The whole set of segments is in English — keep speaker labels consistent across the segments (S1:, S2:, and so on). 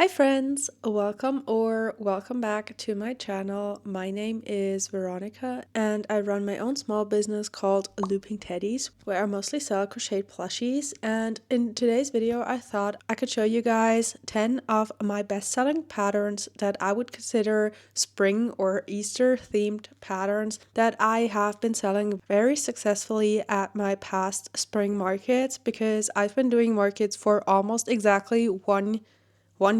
S1: Hi friends, welcome back to my channel. My name is Veronica and I run my own small business called loopingteddys, where I mostly sell crocheted plushies. And in today's video I thought I could show you guys 10 of my best-selling patterns that I would consider spring or Easter themed patterns that I have been selling very successfully at my past spring markets, because I've been doing markets for almost exactly one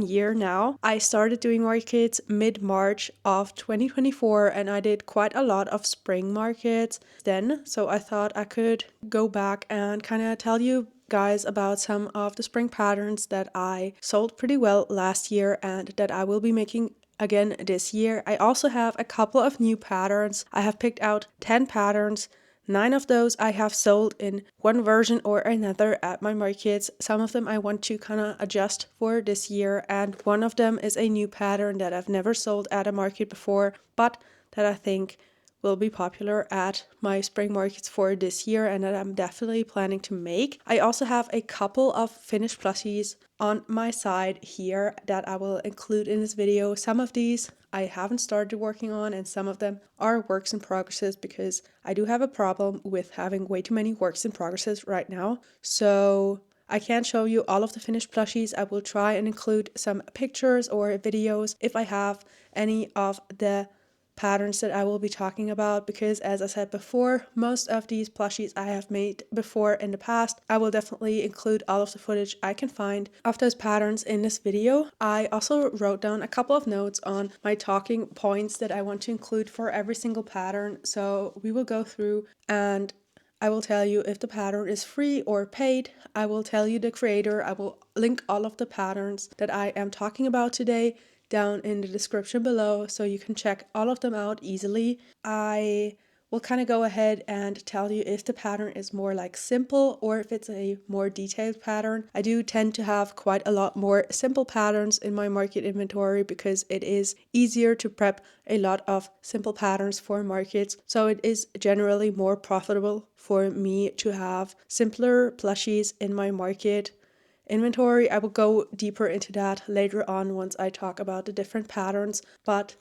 S1: year now. I started doing markets mid-March of 2024 and I did quite a lot of spring markets then, so I thought I could go back and kind of tell you guys about some of the spring patterns that I sold pretty well last year and that I will be making again this year. I also have a couple of new patterns. I have picked out 10 patterns. 9 of those I have sold in one version or another at my markets. Some of them I want to kind of adjust for this year, and one of them is a new pattern that I've never sold at a market before, but that I think will be popular at my spring markets for this year and that I'm definitely planning to make. I also have a couple of finished plushies on my side here that I will include in this video. Some of these I haven't started working on and some of them are works in progresses, because I do have a problem with having way too many works in progresses right now. So I can't show you all of the finished plushies. I will try and include some pictures or videos if I have any of the patterns that I will be talking about, because as I said before, most of these plushies I have made before in the past. I will definitely include all of the footage I can find of those patterns in this video. I also wrote down a couple of notes on my talking points that I want to include for every single pattern, so we will go through and I will tell you if the pattern is free or paid. I will tell you the creator. I will link all of the patterns that I am talking about today down in the description below so you can check all of them out easily. I will kind of go ahead and tell you if the pattern is more like simple or if it's a more detailed pattern. I do tend to have quite a lot more simple patterns in my market inventory because it is easier to prep a lot of simple patterns for markets, so it is generally more profitable for me to have simpler plushies in my market inventory. I will go deeper into that later on once I talk about the different patterns, but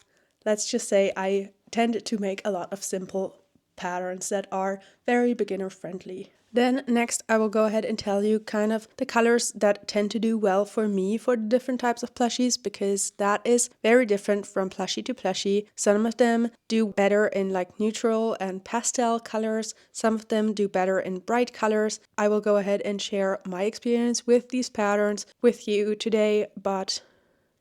S1: let's just say I tend to make a lot of simple patterns that are very beginner friendly. Then next I will go ahead and tell you kind of the colors that tend to do well for me for the different types of plushies, because that is very different from plushie to plushie. Some of them do better in like neutral and pastel colors. Some of them do better in bright colors. I will go ahead and share my experience with these patterns with you today, but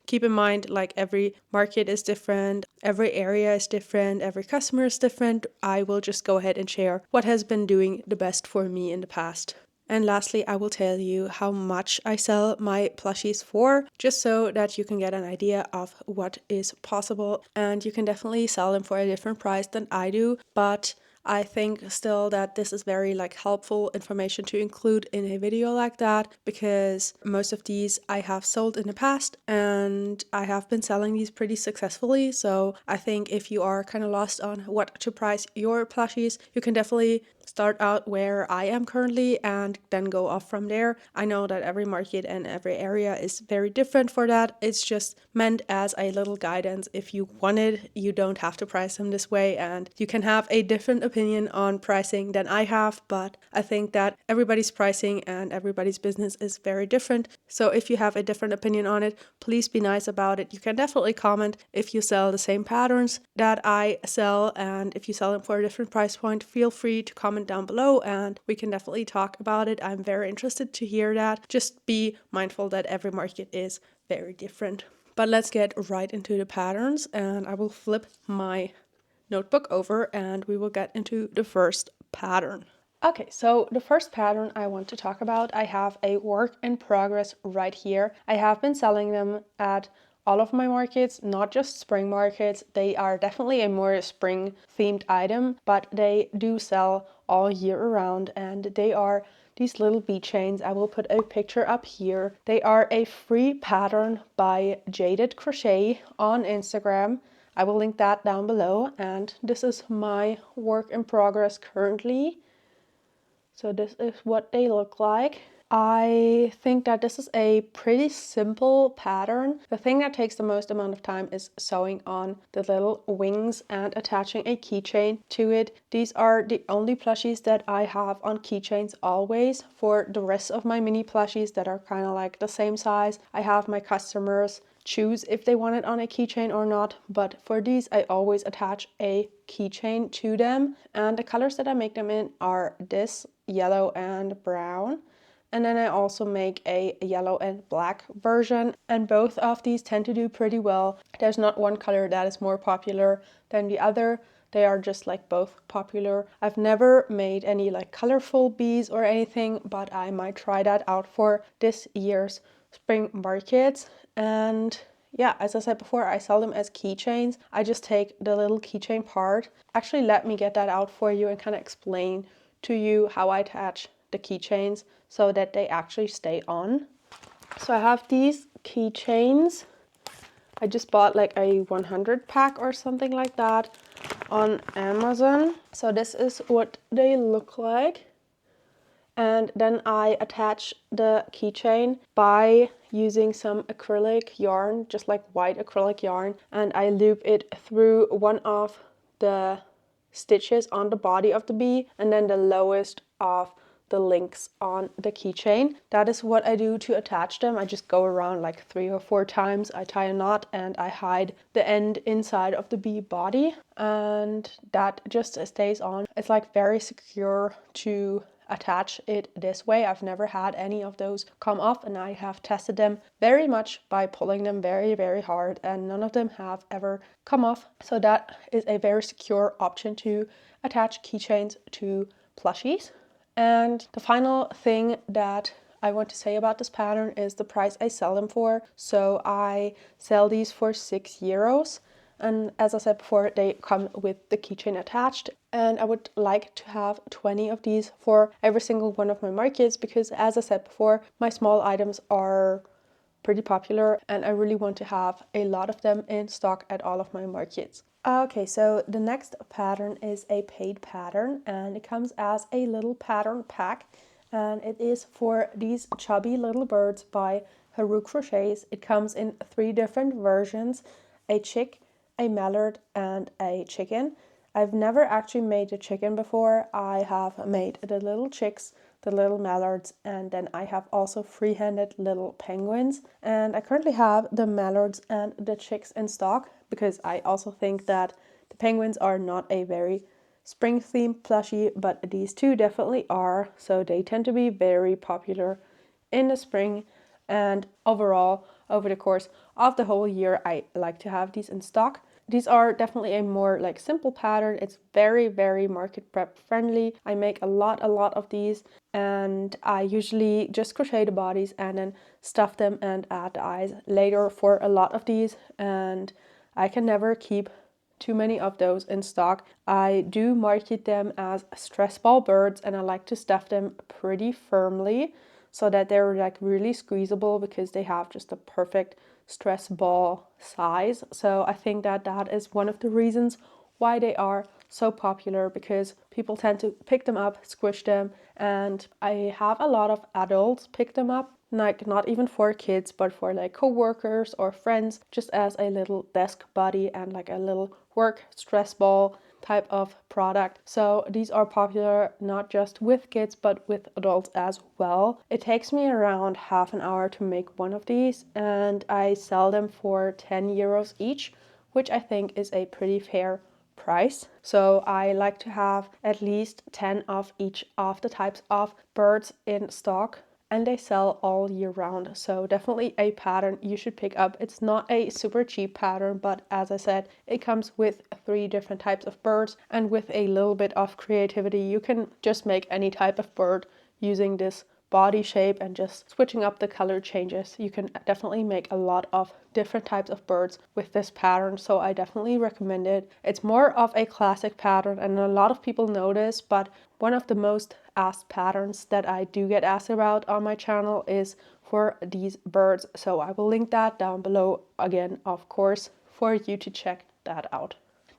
S1: keep in mind, like, every market is different, every area is different, every customer is different. I will just go ahead and share what has been doing the best for me in the past. And lastly, I will tell you how much I sell my plushies for, just so that you can get an idea of what is possible. And you can definitely sell them for a different price than I do, but I think still that this is very helpful information to include in a video like that, because most of these I have sold in the past and I have been selling these pretty successfully. So I think if you are kind of lost on what to price your plushies, you can definitely start out where I am currently and then go off from there. I know that every market and every area is very different for that. It's just meant as a little guidance. If you want it, you don't have to price them this way, and you can have a different opinion on pricing than I have, but I think that everybody's pricing and everybody's business is very different. So if you have a different opinion on it, please be nice about it. You can definitely comment if you sell the same patterns that I sell, and if you sell them for a different price point, feel free to comment down below and we can definitely talk about it. I'm very interested to hear that. Just be mindful that every market is very different. But let's get right into the patterns, and I will flip my notebook over and we will get into the first pattern. Okay, so the first pattern I want to talk about, I have a work in progress right here. I have been selling them at all of my markets, not just spring markets. They are definitely a more spring themed item, but they do sell all year around, and they are these little bead chains. I will put a picture up here. They are a free pattern by Jaded Crochet on Instagram. I will link that down below, and this is my work in progress currently. So this is what they look like. I think that this is a pretty simple pattern. The thing that takes the most amount of time is sewing on the little wings and attaching a keychain to it. These are the only plushies that I have on keychains always. For the rest of my mini plushies that are kind of like the same size, I have my customers choose if they want it on a keychain or not, but for these I always attach a keychain to them, and the colors that I make them in are this yellow and brown. And then I also make a yellow and black version, and both of these tend to do pretty well. There's not one color that is more popular than the other. They are just like both popular. I've never made any like colorful bees or anything, but I might try that out for this year's spring market. And yeah, as I said before, I sell them as keychains. I just take the little keychain part. Actually, let me get that out for you and kind of explain to you how I attach the keychains so that they actually stay on. So I have these keychains. I just bought like a 100 pack or something like that on Amazon. So this is what they look like. And then I attach the keychain by using some acrylic yarn, just like white acrylic yarn, and I loop it through one of the stitches on the body of the bee and then the lowest of the links on the keychain. That is what I do to attach them. I just go around like 3 or 4 times. I tie a knot and I hide the end inside of the bee body, and that just stays on. It's like very secure to attach it this way. I've never had any of those come off, and I have tested them very much by pulling them very hard, and none of them have ever come off. So that is a very secure option to attach keychains to plushies. And the final thing that I want to say about this pattern is the price I sell them for. So I sell these for €6. And as I said before, they come with the keychain attached. And I would like to have 20 of these for every single one of my markets because, as I said before, my small items are pretty popular and I really want to have a lot of them in stock at all of my markets. Okay, so the next pattern is a paid pattern, and it comes as a little pattern pack, and it is for these chubby little birds by Haru Crochets. It comes in 3 different versions: a chick, a mallard, and a chicken. I've never actually made a chicken before. I have made the little chicks, the little mallards, and then I have also free-handed little penguins. And I currently have the mallards and the chicks in stock because I also think that the penguins are not a very spring themed plushie, but these two definitely are. So they tend to be very popular in the spring, and overall, over the course of the whole year, I like to have these in stock. These are definitely a more like simple pattern. It's very market prep friendly. I make a lot of these, and I usually just crochet the bodies and then stuff them and add the eyes later for a lot of these, and I can never keep too many of those in stock. I do market them as stress ball birds, and I like to stuff them pretty firmly so that they're like really squeezable because they have just a perfect stress ball size. So I think that that is one of the reasons why they are so popular, because people tend to pick them up, squish them, and I have a lot of adults pick them up, like not even for kids but for like co-workers or friends, just as a little desk buddy and like a little work stress ball type of product. So these are popular not just with kids but with adults as well. It takes me around half an hour to make one of these, and I sell them for €10 each, which I think is a pretty fair price. So I like to have at least 10 of each of the types of birds in stock, and they sell all year round. So definitely a pattern you should pick up. It's not a super cheap pattern, but as I said, it comes with 3 different types of birds, and with a little bit of creativity you can just make any type of bird using this body shape and just switching up the color changes. You can definitely make a lot of different types of birds with this pattern, so I definitely recommend it. It's more of a classic pattern and a lot of people know this, but one of the most asked patterns that I do get asked about on my channel is for these birds, so I will link that down below again, of course, for you to check that out.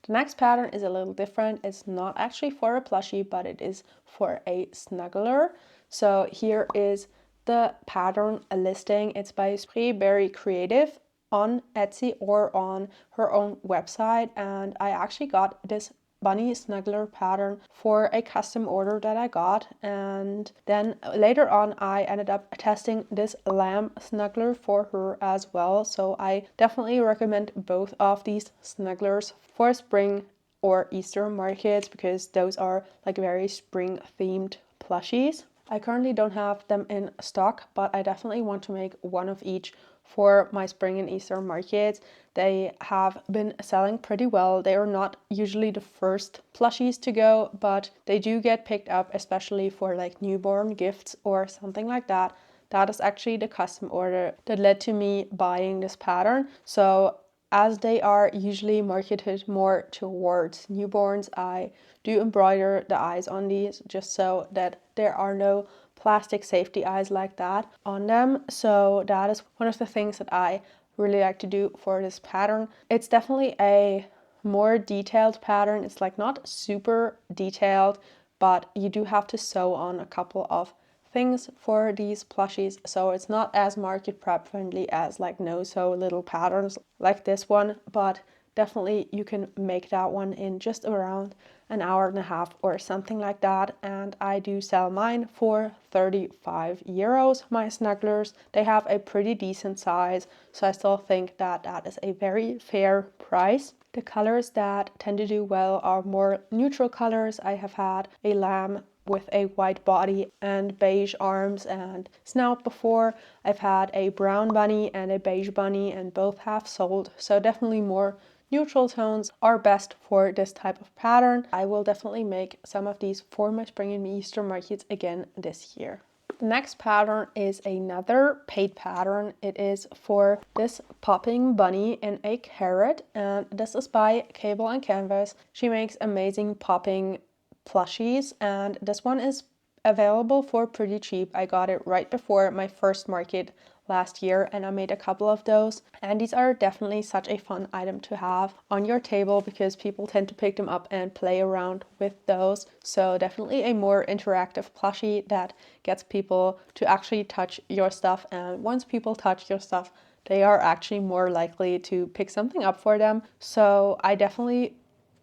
S1: The next pattern is a little different. It's not actually for a plushie, but it is for a snuggler. So here is the pattern listing. It's by Berry Creative on Etsy or on her own website, and I actually got this bunny snuggler pattern for a custom order that I got, and then later on I ended up testing this lamb snuggler for her as well. So I definitely recommend both of these snugglers for spring or Easter markets because those are like very spring themed plushies. I currently don't have them in stock, but I definitely want to make one of each for my spring and Easter markets. They have been selling pretty well. They are not usually the first plushies to go, but they do get picked up, especially for like newborn gifts or something like that. That is actually the custom order that led to me buying this pattern. So as they are usually marketed more towards newborns, I do embroider the eyes on these just so that there are no plastic safety eyes like that on them. So that is one of the things that I really like to do for this pattern. It's definitely a more detailed pattern. It's like not super detailed, but you do have to sew on a couple of things for these plushies, so it's not as market prep friendly as like no sew little patterns like this one, but definitely you can make that one in just around an hour and a half or something like that. And I do sell mine for 35 euros, my snugglers. They have a pretty decent size, so I still think that that is a very fair price. The colors that tend to do well are more neutral colors. I have had a lamb with a white body and beige arms and snout before. I've had a brown bunny and a beige bunny, and both have sold, so definitely more neutral tones are best for this type of pattern. I will definitely make some of these for my spring and Easter markets again this year. The next pattern is another paid pattern. It is for this popping bunny in a carrot, and this is by Cable and Canvas. She makes amazing popping plushies, and this one is available for pretty cheap. I got it right before my first market last year, and I made a couple of those, and these are definitely such a fun item to have on your table because people tend to pick them up and play around with those. So definitely a more interactive plushie that gets people to actually touch your stuff, and once people touch your stuff, they are actually more likely to pick something up for them. So I definitely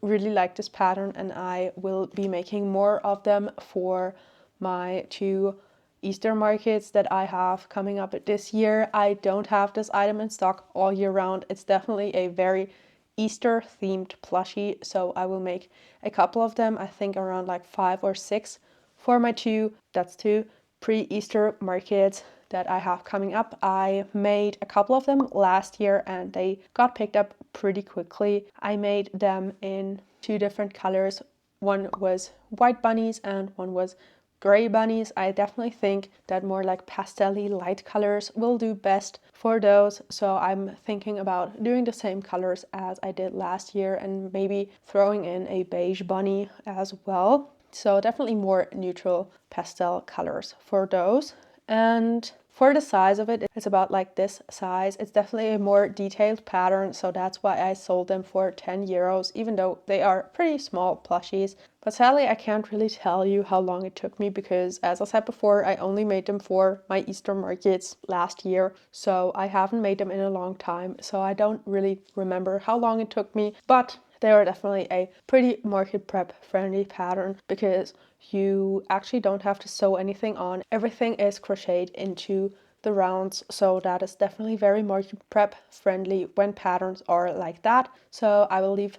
S1: really like this pattern, and I will be making more of them for my two Easter markets that I have coming up this year. I don't have this item in stock all year round. It's definitely a very Easter themed plushie, so I will make a couple of them, I think around like 5 or 6 for my two pre-Easter markets that I have coming up. I made a couple of them last year and they got picked up pretty quickly. I made them in 2 different colors. One was white bunnies and one was gray bunnies. I definitely think that more like pastel-y light colors will do best for those. So I'm thinking about doing the same colors as I did last year and maybe throwing in a beige bunny as well. So definitely more neutral pastel colors for those. And for the size of it, it's about like this size. It's definitely a more detailed pattern, so that's why I sold them for 10 euros, even though they are pretty small plushies. But sadly, I can't really tell you how long it took me because, as I said before, I only made them for my Easter markets last year, so I haven't made them in a long time, so I don't really remember how long it took me, but they are definitely a pretty market prep friendly pattern because you actually don't have to sew anything on. Everything is crocheted into the rounds, so that is definitely very market prep friendly when patterns are like that. So I will leave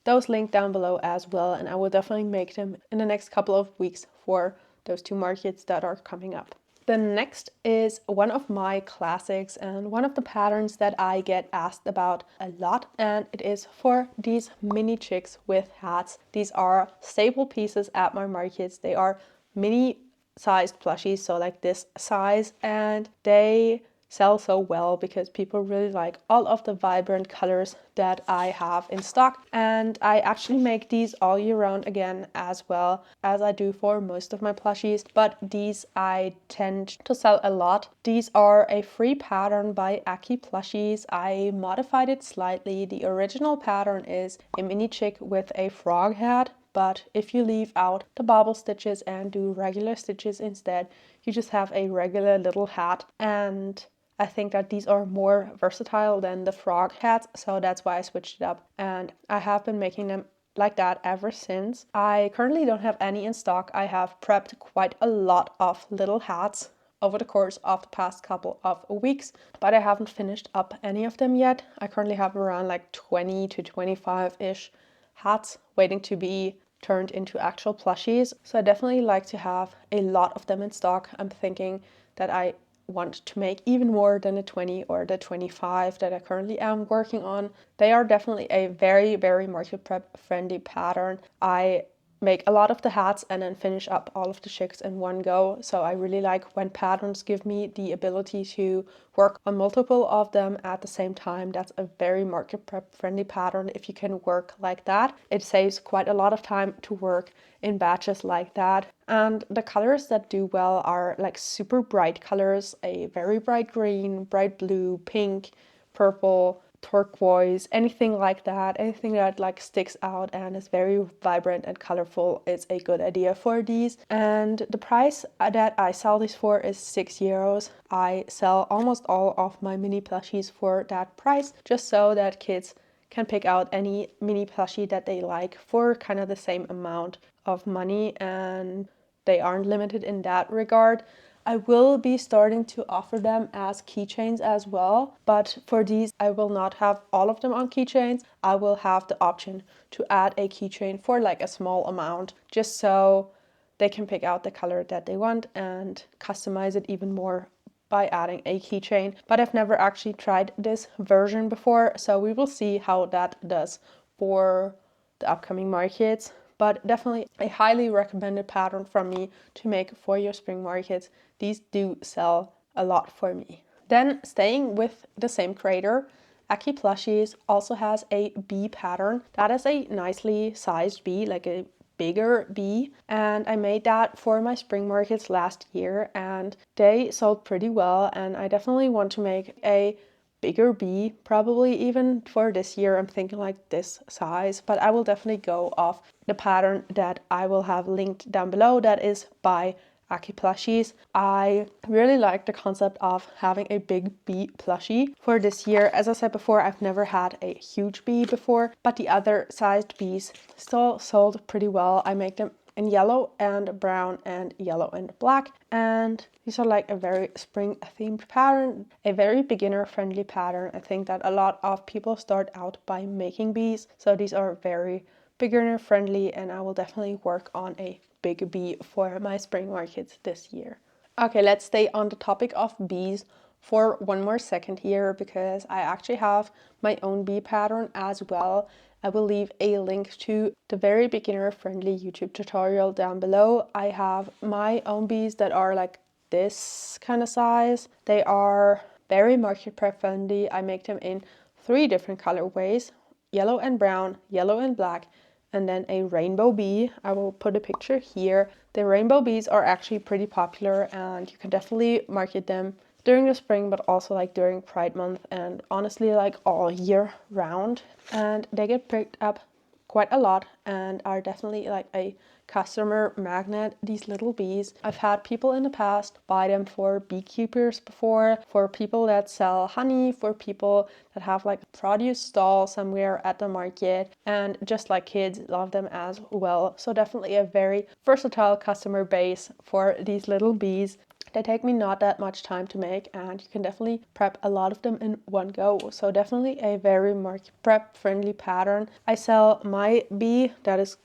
S1: those linked down below as well, and I will definitely make them in the next couple of weeks for those 2 markets that are coming up. The next is one of my classics and one of the patterns that I get asked about a lot, and it is for these mini chicks with hats. These are staple pieces at my markets. They are mini sized plushies, so like this size, and they sell so well because people really like all of the vibrant colors that I have in stock. And I actually make these all year round again, as well as I do for most of my plushies, but these I tend to sell a lot. These are a free pattern by Aki Plushies. I modified it slightly. The original pattern is a mini chick with a frog hat, but if you leave out the bobble stitches and do regular stitches instead, you just have a regular little hat. And I think that these are more versatile than the frog hats, so that's why I switched it up, and I have been making them like that ever since. I currently don't have any in stock. I have prepped quite a lot of little hats over the course of the past couple of weeks, but I haven't finished up any of them yet. I currently have around like 20 to 25-ish hats waiting to be turned into actual plushies. So I definitely like to have a lot of them in stock. I'm thinking that I want to make even more than the 20 or the 25 that I currently am working on. They are definitely a very, very market prep friendly pattern. I make a lot of the hats and then finish up all of the chicks in one go. So I really like when patterns give me the ability to work on multiple of them at the same time. That's a very market prep friendly pattern if you can work like that. It saves quite a lot of time to work in batches like that. And the colors that do well are like super bright colors, a very bright green, bright blue, pink, purple, turquoise, anything like that, anything that like sticks out and is very vibrant and colorful is a good idea for these. And the price that I sell these for is €6. I sell almost all of my mini plushies for that price, just so that kids can pick out any mini plushie that they like for kind of the same amount of money, and they aren't limited in that regard. I will be starting to offer them as keychains as well, but for these I will not have all of them on keychains. I will have the option to add a keychain for like a small amount, just so they can pick out the color that they want and customize it even more by adding a keychain. But I've never actually tried this version before, so we will see how that does for the upcoming markets. But definitely a highly recommended pattern from me to make for your spring markets. These do sell a lot for me. Then staying with the same creator, Aki Plushies also has a bee pattern. That is a nicely sized bee, like a bigger bee, and I made that for my spring markets last year and they sold pretty well, and I definitely want to make a bigger bee, probably even for this year. I'm thinking like this size, but I will definitely go off the pattern that I will have linked down below that is by Aki Plushies. I really like the concept of having a big bee plushie for this year. As I said before, I've never had a huge bee before, but the other sized bees still sold pretty well. I make them in yellow and brown and yellow and black, and these are like a very spring themed pattern, a very beginner friendly pattern. I think that a lot of people start out by making bees, so these are very beginner friendly, and I will definitely work on a big bee for my spring markets this year. Okay, let's stay on the topic of bees for one more second here, because I actually have my own bee pattern as well. I will leave a link to the very beginner friendly YouTube tutorial down below. I have my own bees that are like this kind of size. They are very market prep friendly. I make them in 3 different colorways: yellow and brown, yellow and black, and then a rainbow bee. I will put a picture here. The rainbow bees are actually pretty popular, and you can definitely market them during the spring, but also like during Pride Month, and honestly like all year round. And they get picked up quite a lot and are definitely like a customer magnet, these little bees. I've had people in the past buy them for beekeepers before, for people that sell honey, for people that have like a produce stall somewhere at the market, and just like kids love them as well. So definitely a very versatile customer base for these little bees. They take me not that much time to make, and you can definitely prep a lot of them in one go. So definitely a very market prep friendly pattern. I sell my bee, that is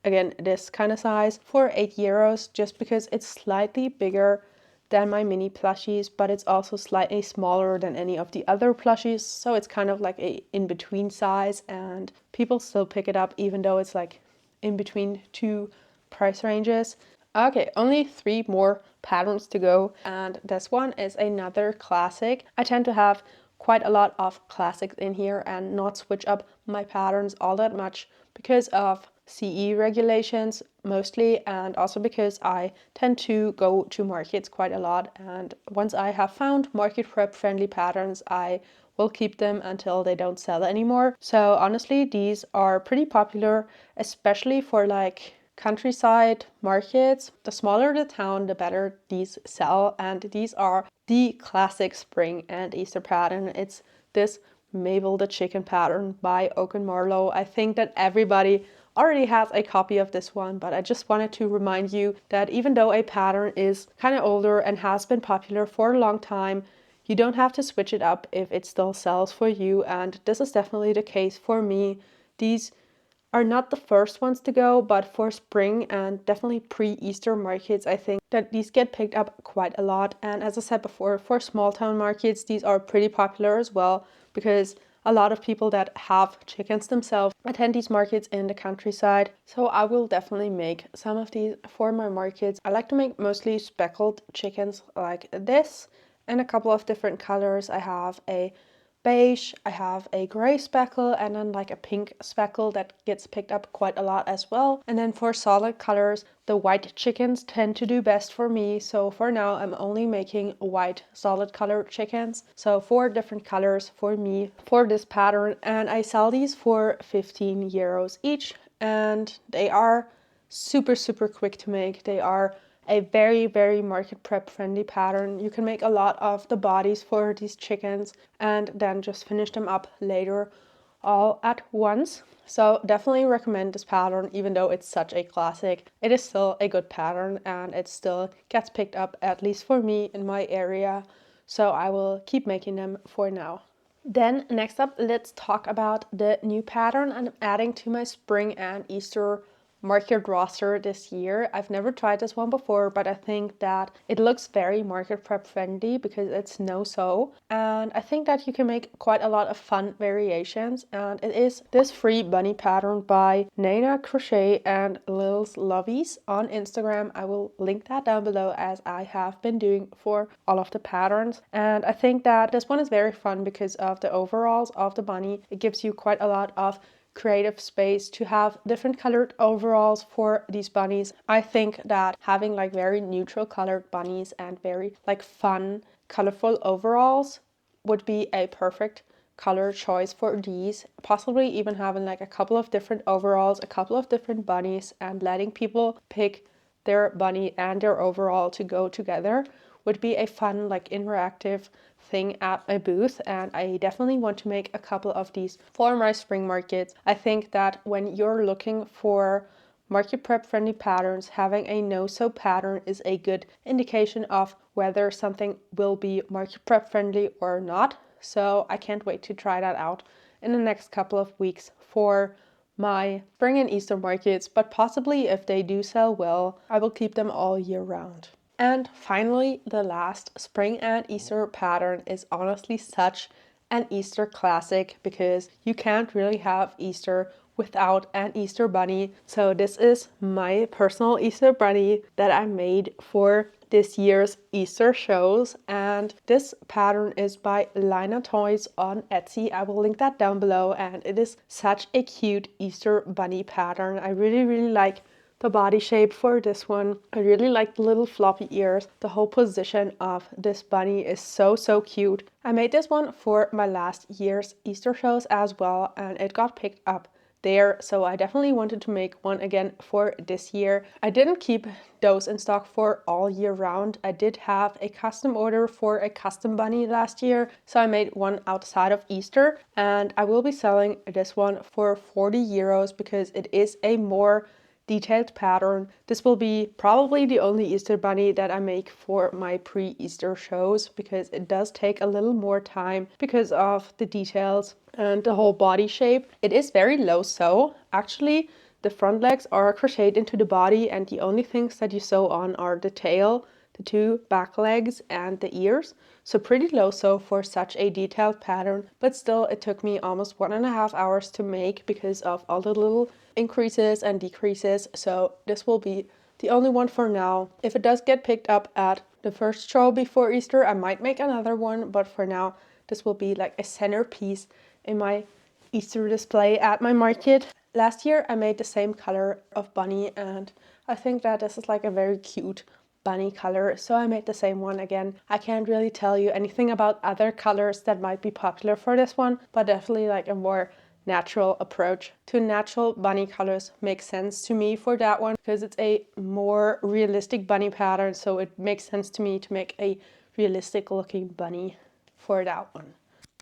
S1: again this kind of size, for €8, just because it's slightly bigger than my mini plushies, but it's also slightly smaller than any of the other plushies. So it's kind of like a in-between size, and people still pick it up even though it's like in between 2 price ranges. Okay, only 3 more patterns to go, and this one is another classic. I tend to have quite a lot of classics in here and not switch up my patterns all that much because of CE regulations mostly, and also because I tend to go to markets quite a lot, and once I have found market prep friendly patterns, I will keep them until they don't sell anymore. So honestly, these are pretty popular, especially for like countryside markets. The smaller the town, the better these sell, and these are the classic spring and Easter pattern. It's this Mabel the Chicken pattern by Oak and Marlowe. I think that everybody already has a copy of this one, but I just wanted to remind you that even though a pattern is kind of older and has been popular for a long time, you don't have to switch it up if it still sells for you, and this is definitely the case for me. These are not the first ones to go, but for spring and definitely pre-Easter markets, I think that these get picked up quite a lot. And as I said before, for small town markets, these are pretty popular as well, because a lot of people that have chickens themselves attend these markets in the countryside. So I will definitely make some of these for my markets. I like to make mostly speckled chickens like this in a couple of different colors. I have a beige, I have a gray speckle, and then like a pink speckle that gets picked up quite a lot as well. And then for solid colors, the white chickens tend to do best for me. So for now, I'm only making white solid color chickens. So 4 different colors for me for this pattern. And I sell these for 15 euros each. And they are super, super quick to make. They are a very, very market prep friendly pattern. You can make a lot of the bodies for these chickens and then just finish them up later all at once. So definitely recommend this pattern. Even though it's such a classic, it is still a good pattern and it still gets picked up, at least for me in my area. So I will keep making them for now. Then next up, let's talk about the new pattern I'm adding to my spring and Easter market roster this year. I've never tried this one before, but I think that it looks very market prep friendly because it's no sew, and I think that you can make quite a lot of fun variations. And it is this free bunny pattern by Nana Crochet and Lil's Lovies on Instagram. I will link that down below, as I have been doing for all of the patterns. And I think that this one is very fun because of the overalls of the bunny. It gives you quite a lot of creative space to have different colored overalls for these bunnies. I think that having like very neutral colored bunnies and very like fun, colorful overalls would be a perfect color choice for these. Possibly even having like a couple of different overalls, a couple of different bunnies, and letting people pick their bunny and their overall to go together would be a fun, like interactive thing at my booth. And I definitely want to make a couple of these for my spring markets. I think that when you're looking for market prep friendly patterns, having a no-sew pattern is a good indication of whether something will be market prep friendly or not. So I can't wait to try that out in the next couple of weeks for my spring and Easter markets, but possibly if they do sell well, I will keep them all year round. And finally, the last spring and Easter pattern is honestly such an Easter classic because you can't really have Easter without an Easter bunny. So this is my personal Easter bunny that I made for this year's Easter shows, and this pattern is by Lina Toys on Etsy. I will link that down below, and it is such a cute Easter bunny pattern. I really like the body shape for this one. I really like the little floppy ears. The whole position of this bunny is so cute. I made this one for my last year's Easter shows as well, and it got picked up there, so I definitely wanted to make one again for this year. I didn't keep those in stock for all year round. I did have a custom order for a custom bunny last year, so I made one outside of Easter, and I will be selling this one for 40 euros because it is a more detailed pattern. This will be probably the only Easter bunny that I make for my pre-Easter shows because it does take a little more time because of the details and the whole body shape. It is very low sew. Actually, the front legs are crocheted into the body, and the only things that you sew on are the tail, the 2 back legs, and the ears. So pretty low sew for such a detailed pattern, but still it took me almost 1.5 hours to make because of all the little increases and decreases. So this will be the only one for now. If it does get picked up at the first show before Easter, I might make another one, but for now this will be like a centerpiece in my Easter display at my market. Last year I made the same color of bunny, and I think that this is like a very cute bunny color, so I made the same one again. I can't really tell you anything about other colors that might be popular for this one, but definitely like a more natural approach to natural bunny colors makes sense to me for that one, because it's a more realistic bunny pattern, so it makes sense to me to make a realistic looking bunny for that one.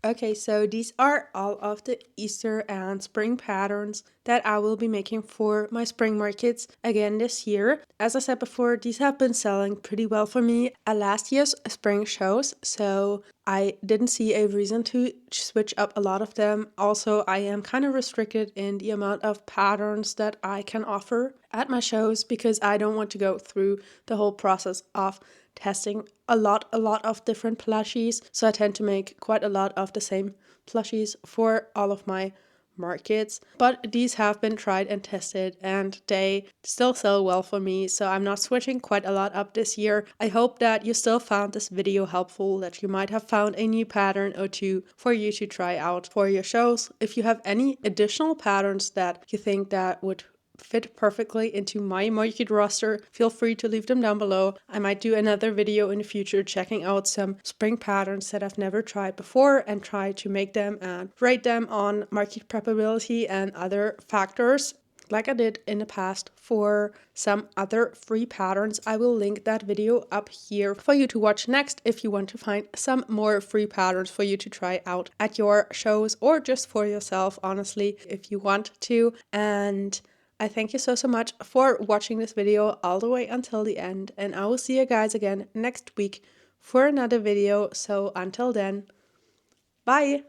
S1: Okay, so these are all of the Easter and spring patterns that I will be making for my spring markets again this year. As I said before, these have been selling pretty well for me at last year's spring shows, so I didn't see a reason to switch up a lot of them. Also, I am kind of restricted in the amount of patterns that I can offer at my shows because I don't want to go through the whole process of testing a lot of different plushies, so I tend to make quite a lot of the same plushies for all of my markets. But these have been tried and tested and they still sell well for me, so I'm not switching quite a lot up this year. I hope that you still found this video helpful, that you might have found a new pattern or two for you to try out for your shows. If you have any additional patterns that you think that would fit perfectly into my market roster, feel free to leave them down below. I might do another video in the future checking out some spring patterns that I've never tried before and try to make them and rate them on market preparability and other factors, like I did in the past for some other free patterns. I will link that video up here for you to watch next if you want to find some more free patterns for you to try out at your shows or just for yourself, honestly, if you want to. And I thank you so much for watching this video all the way until the end, and I will see you guys again next week for another video. So until then, bye!